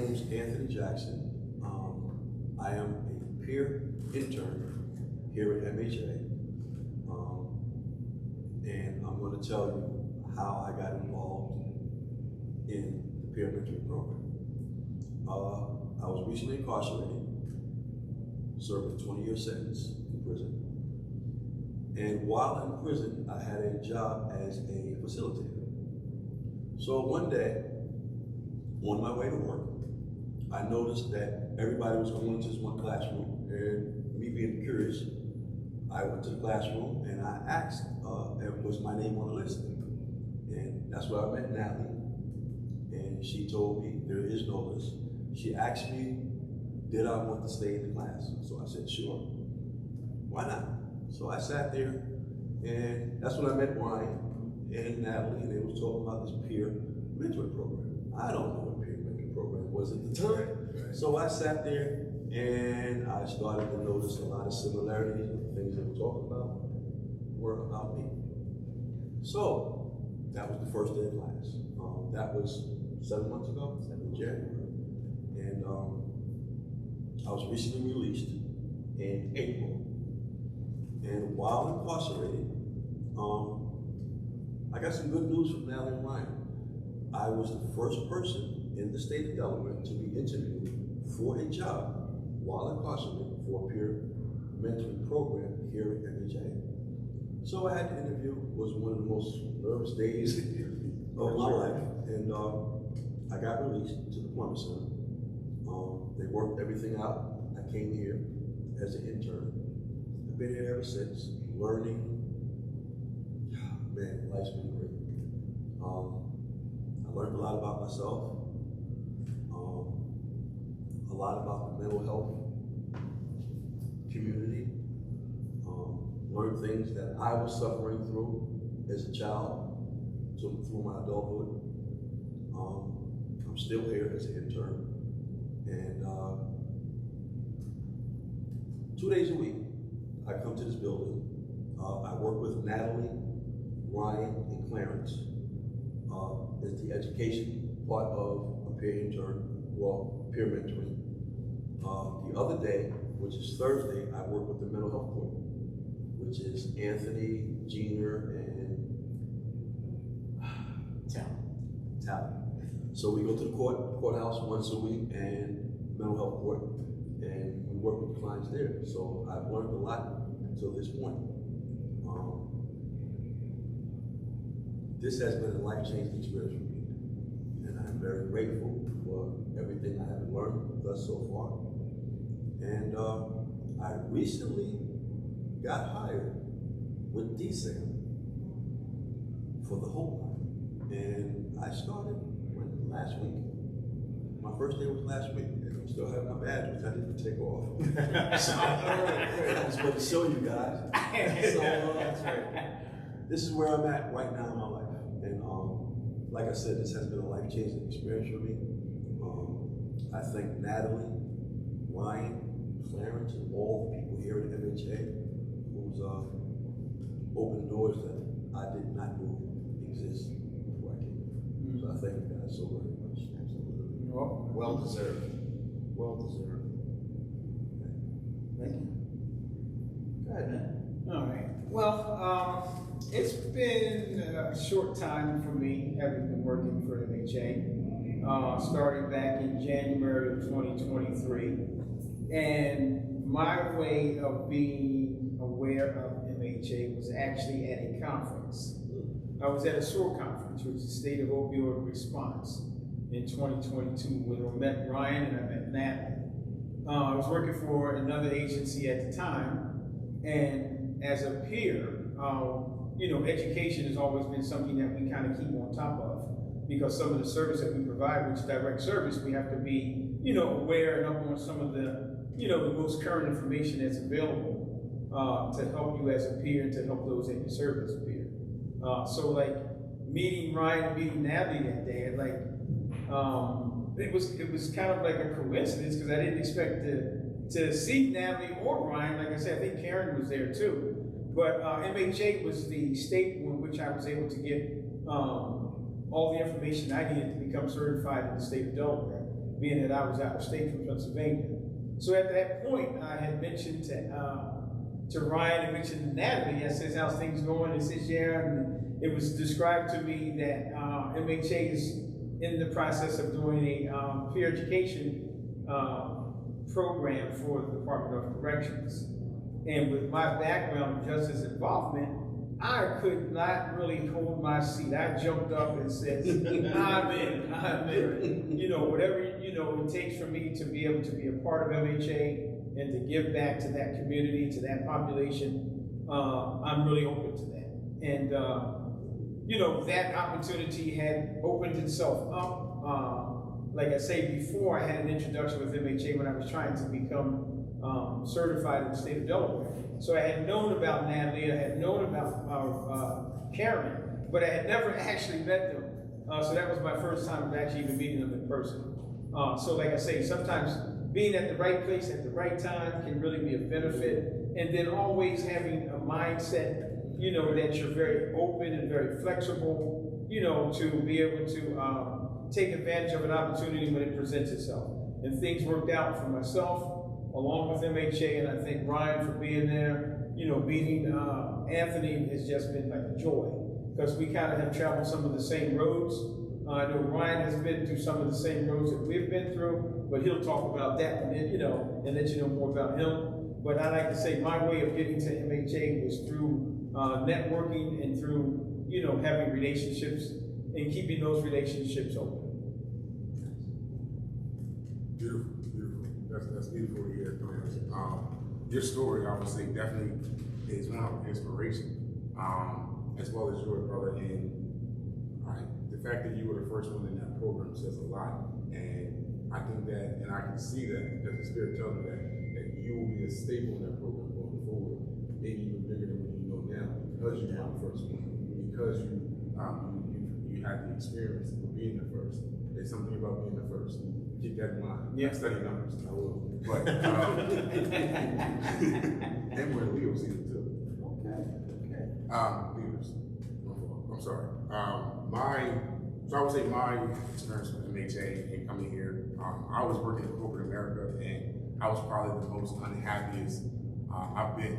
name is Anthony Jackson. I am a peer intern here at MHA. And I'm going to tell you how I got involved in the peer mentoring program. I was recently incarcerated, served a 20-year sentence in prison. And while in prison, I had a job as a facilitator. So one day, on my way to work, I noticed that everybody was going to this one classroom, and me being curious, I went to the classroom and I asked, was my name on the list? And that's where I met Natalie, and she told me there is no list. She asked me, did I want to stay in the class? So I said, sure. Why not? So I sat there, and that's when I met Ryan and Natalie, and they was talking about this peer mentoring program. I don't know what peer mentoring program was at the time. So I sat there and I started to notice a lot of similarities with the things they were talking about were about me. So that was the first day of class. That was 7 months ago, in January. And I was recently released in April. And while incarcerated, I got some good news from Natalie and Ryan. I was the first person in the state of Delaware to be interviewed for a job while incarcerated for a peer mentoring program here at MHA. So I had the interview. It was one of the most nervous days of my life. And I got released to the Plumber Center. They worked everything out. I came here as an intern. I've been here ever since, learning. Man, life's been great. I learned a lot about myself, a lot about the mental health community, learned things that I was suffering through as a child, through my adulthood. I'm still here as an intern, and 2 days a week, I come to this building. I work with Natalie, Ryan, and Clarence. It's the education part of a peer intern, well, peer mentoring. The other day, which is Thursday, I work with the mental health court, which is Anthony, Gina, and Tally. So we go to the courthouse once a week, and mental health court, and we work with clients there. So I've learned a lot until this point. This has been a life-changing experience for me, and I'm very grateful for everything I have learned thus so far. And I recently got hired with DSAM for the whole line, and I started last week. My first day was last week, and I still have my badge, which I didn't take off. So I just want to show you guys. This is where I'm at right now in my life. And like I said, this has been a life-changing experience for me. I thank Natalie, Ryan, Clarence, and all the people here at MHA who's opened doors that I did not know existed before I came here. So I thank you guys so very much. Absolutely. Well deserved. Well deserved. Thank you. Go ahead, man. All right. Well, it's been a short time for me, having been working for MHA, starting back in January of 2023. And my way of being aware of MHA was actually at a conference. I was at a SOAR conference, which is State of Opioid Response, in 2022, where I met Ryan and I met Natalie. I was working for another agency at the time, and as a peer, education has always been something that we kind of keep on top of, because some of the service that we provide, which is direct service, we have to be, aware and up on some of the, the most current information that's available to help you as a peer and to help those that you serve as a peer. So like meeting Ryan and meeting Natalie that day, it was kind of like a coincidence, because I didn't expect to see Natalie or Ryan. Like I said, I think Karen was there too. But MHA was the state in which I was able to get all the information I needed to become certified in the state of Delaware. being that I was out of state from Pennsylvania. So at that point, I had mentioned to Ryan and mentioned to Natalie, I says, how's things going? He says, yeah, and it was described to me that MHA is in the process of doing a peer education program for the Department of Corrections. And with my background in justice involvement, I could not really hold my seat. I jumped up and said, I'm in. You know, whatever, you know, it takes for me to be able to be a part of MHA and to give back to that community, to that population, I'm really open to that. And, you know, that opportunity had opened itself up. Like I say before, I had an introduction with MHA when I was trying to become certified in the state of Delaware. So I had known about Natalie, I had known about Karen, but I had never actually met them. So that was my first time of actually even meeting them in person. So like I say, sometimes being at the right place at the right time can really be a benefit. And then always having a mindset, you know, that you're very open and very flexible, you know, to be able to take advantage of an opportunity when it presents itself. And things worked out for myself, along with MHA, and I thank Ryan for being there. You know, meeting Anthony has just been like a joy, because we kind of have traveled some of the same roads. I know Ryan has been through some of the same roads that we've been through, but he'll talk about that and then, you know, and let you know more about him. But I like to say my way of getting to MHA was through networking and through, you know, having relationships and keeping those relationships open. Beautiful, beautiful. That's beautiful to hear. Your story, I would say, definitely is one of inspiration, as well as yours, brother. And the fact that you were the first one in that program says a lot. And I think that, and I can see that, because the Spirit tells me that you will be a staple in that program going forward, maybe even bigger than what you know now, because you were the first one, because you had the experience of being the first. There's something about being the first. Keep that in mind. Yeah. I study numbers, I will. But, and we're in Leo season too. Okay. Leaders. I'm sorry. So I would say my experience with MHA and coming here, I was working in corporate America, and I was probably the most unhappiest I've been.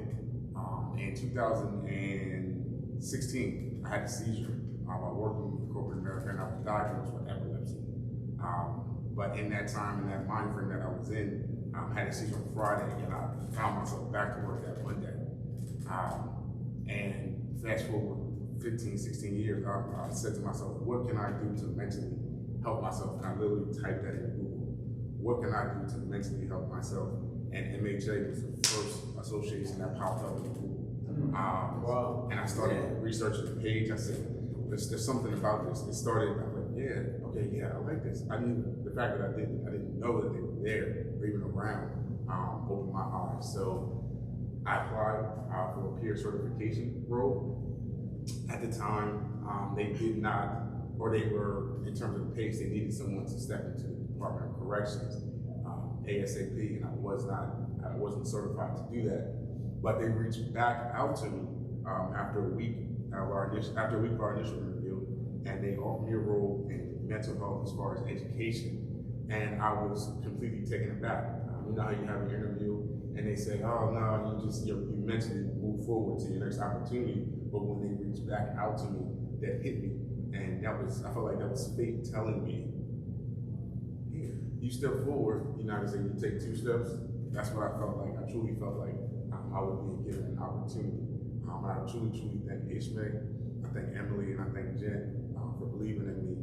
In 2016, I had a seizure while working in corporate America, and I was diagnosed with epilepsy. But in that time, in that mind frame that I was in, I had a seizure on Friday, and I found myself back to work that Monday. And fast forward 15, 16 years, I said to myself, what can I do to mentally help myself? And I literally typed that in Google. What can I do to mentally help myself? And MHA was the first association that popped up in Google. Wow. And I started researching the page. I said, there's something about this. It started, I was like, yeah, I like this. The fact that I didn't know that they were there or even around, opened my eyes. So I applied for a peer certification role. At the time, they did not, or they were, in terms of the pace, they needed someone to step into the Department of Corrections ASAP, and I wasn't certified to do that. But they reached back out to me after a week of our initial interview, and they offered me a role in mental health as far as education, and I was completely taken aback. You know how you have an interview, and they say, oh no, you mentally move forward to your next opportunity, but when they reached back out to me, that hit me, and I felt like that was fate telling me, here, you step forward, you know how to say, you take 2 steps. That's what I felt like. I truly felt like I would be given an opportunity. I truly thank Ishmael, I thank Emily, and I thank Jen for believing in me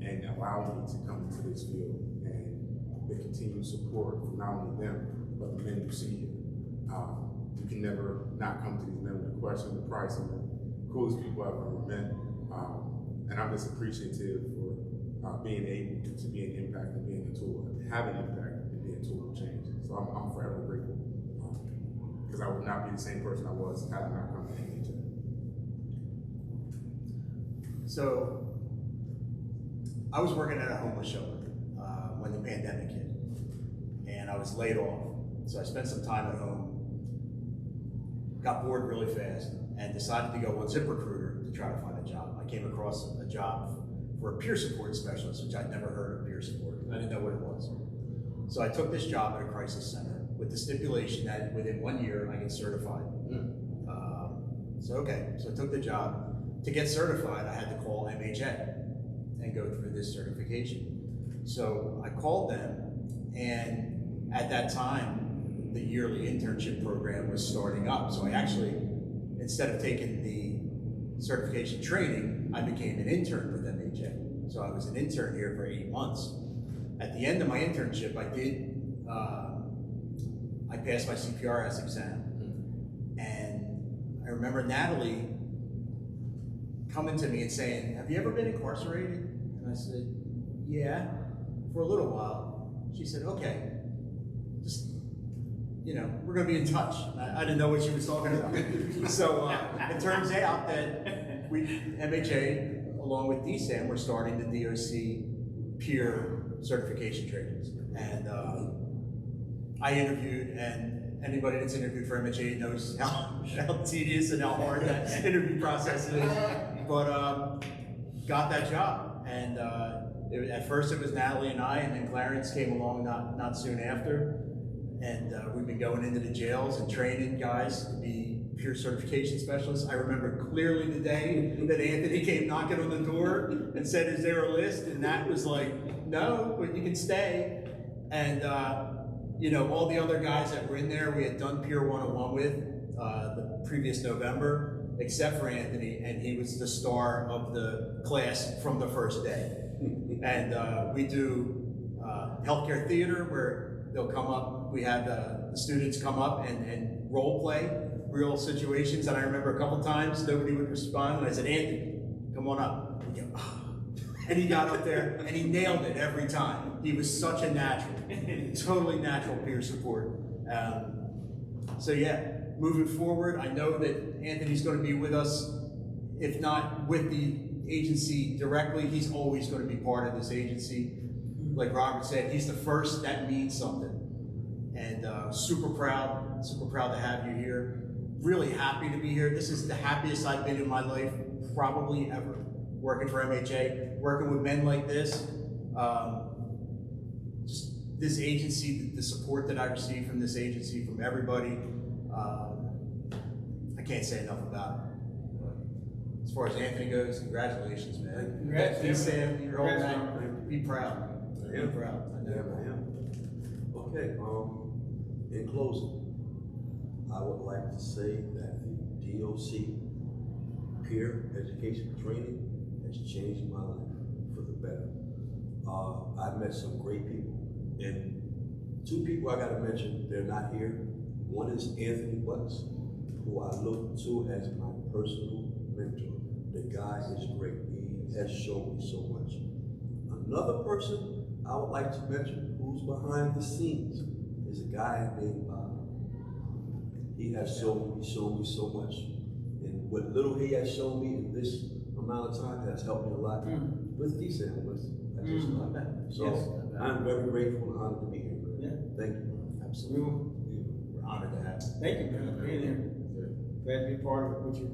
and allowing me to come into this field, and the continued support from not only them, but the men you see here. You can never not come to these men with a question. They're probably some of the coolest people I've ever met. And I'm just appreciative for being able to be an impact and being a tool, have an impact and be a tool of change. So I'm forever grateful, because I would not be the same person I was had I not come to MHA. So, I was working at a homeless shelter when the pandemic hit, and I was laid off. So I spent some time at home, got bored really fast, and decided to go on ZipRecruiter to try to find a job. I came across a job for a peer support specialist, which I'd never heard of peer support. I didn't know what it was. So I took this job at a crisis center with the stipulation that within 1 year I get certified. So I took the job. To get certified, I had to call MHA and go through this certification. So I called them, and at that time, the yearly internship program was starting up. So I actually, instead of taking the certification training, I became an intern with MHA. So I was an intern here for 8 months. At the end of my internship, I passed my CPRS exam. And I remember Natalie coming to me and saying, "Have you ever been incarcerated?" And I said, "Yeah, for a little while." She said, "Okay, just, we're gonna be in touch." I didn't know what she was talking about. So it turns out that MHA, along with DSAM, we're starting the DOC peer certification trainings. And I interviewed, and anybody that's interviewed for MHA knows how tedious and how hard that interview process is. But got that job, and at first it was Natalie and I, and then Clarence came along not soon after, and we've been going into the jails and training guys to be peer certification specialists. I remember clearly the day that Anthony came knocking on the door and said, "Is there a list?" And Nat was like, "No, but you can stay." And all the other guys that were in there, we had done Peer 101 with the previous November, except for Anthony, and he was the star of the class from the first day. And we do healthcare theater, where they'll come up, we have the students come up and role play real situations. And I remember a couple times nobody would respond, and I said, "Anthony, come on up." And, and he got up there and he nailed it every time. He was such a natural, totally natural peer support. So yeah, moving forward, I know that Anthony's going to be with us, if not with the agency directly, he's always going to be part of this agency. Like Robert said, he's the first. That means something. And super proud to have you here. Really happy to be here. This is the happiest I've been in my life, probably ever. Working for MHA, working with men like this. Just this agency, the support that I receive from this agency, from everybody, I can't say enough about it. As far as Anthony goes, congratulations, man. Congrats, Sam, your whole Congrats, man. Be proud. I Be proud. I know. I am. Okay, in closing, I would like to say that the DOC peer education training has changed my life for the better. I've met some great people, and two people I gotta mention, they're not here. One is Anthony Butts, who I look to as my personal mentor. The guy is great. He has shown me so much. Another person I would like to mention who's behind the scenes is a guy named Bob. He has shown me so much. And what little he has shown me in this amount of time has helped me a lot with DSAM, So Yes. I'm very grateful and honored to be here. Yeah. Thank you. Absolutely. We're honored to have you. Thank you, man, for being here. Glad to be part of what you're